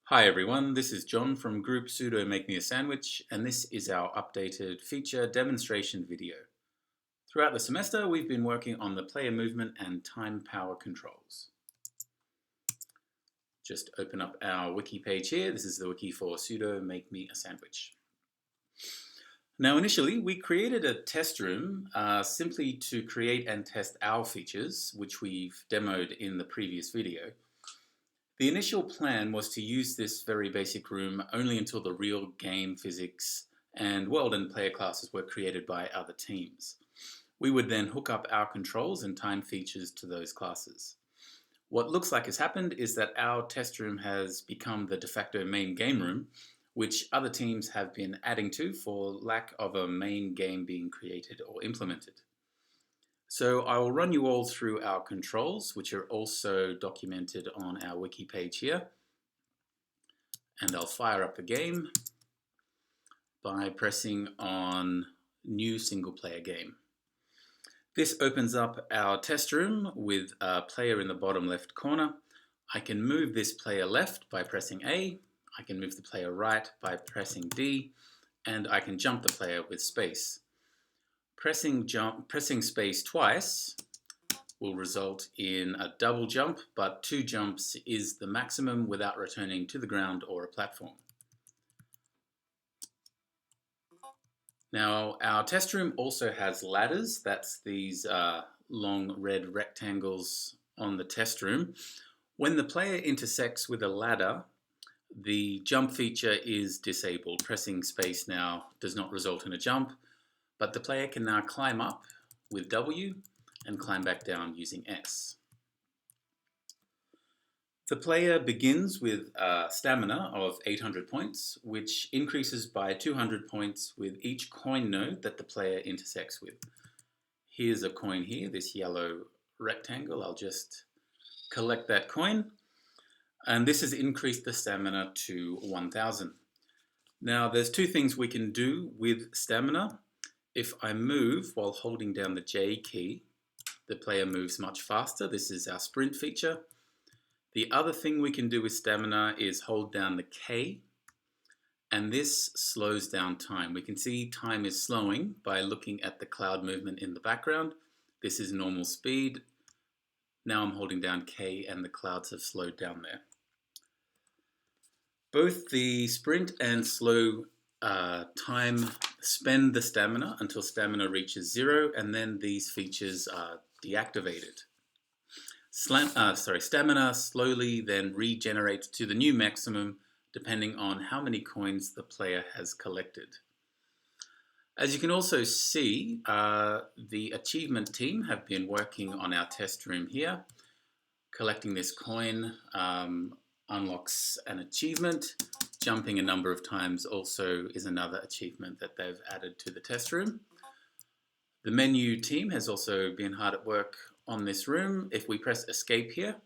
Hi everyone, this is John from group sudo make me a sandwich, and this is our updated feature demonstration video. Throughout the semester we've been working on the player movement and time power controls. Just open up our wiki page here. This is the wiki for sudo make me a sandwich. Now initially we created a test room simply to create and test our features, which we've demoed in the previous video. The initial plan was to use this very basic room only until the real game physics and world and player classes were created by other teams. We would then hook up our controls and time features to those classes. What looks like has happened is that our test room has become the de facto main game room, which other teams have been adding to for lack of a main game being created or implemented. So I will run you all through our controls, which are also documented on our wiki page here. And I'll fire up the game by pressing on New Single Player Game. This opens up our test room with a player in the bottom left corner. I can move this player left by pressing A, I can move the player right by pressing D, and I can jump the player with space. Pressing space twice will result in a double jump, but 2 jumps is the maximum without returning to the ground or a platform. Now our test room also has ladders. That's these long red rectangles on the test room. When the player intersects with a ladder, the jump feature is disabled. Pressing space now does not result in a jump, but the player can now climb up with W and climb back down using S. The player begins with stamina of 800 points, which increases by 200 points with each coin node that the player intersects with. Here's a coin here, this yellow rectangle. I'll just collect that coin, and this has increased the stamina to 1000. Now there's 2 things we can do with stamina. If I move while holding down the J key, the player moves much faster. This is our sprint feature. The other thing we can do with stamina is hold down the K, and this slows down time. We can see time is slowing by looking at the cloud movement in the background. This is normal speed. Now I'm holding down K and the clouds have slowed down there. Both the sprint and slow time spend the stamina until stamina reaches 0, and then these features are deactivated. Stamina slowly then regenerates to the new maximum depending on how many coins the player has collected. As you can also see, the achievement team have been working on our test room here. Collecting this coin unlocks an achievement. Jumping a number of times also is another achievement that they've added to the test room. The menu team has also been hard at work on this room. If we press escape here,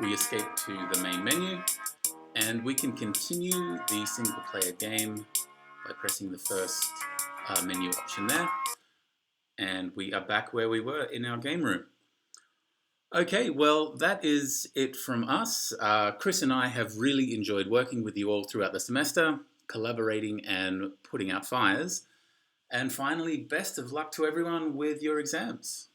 we escape to the main menu, and we can continue the single player game by pressing the first menu option there, and we are back where we were in our game room. Okay, well, that is it from us. Chris and I have really enjoyed working with you all throughout the semester, collaborating and putting out fires. And finally, best of luck to everyone with your exams.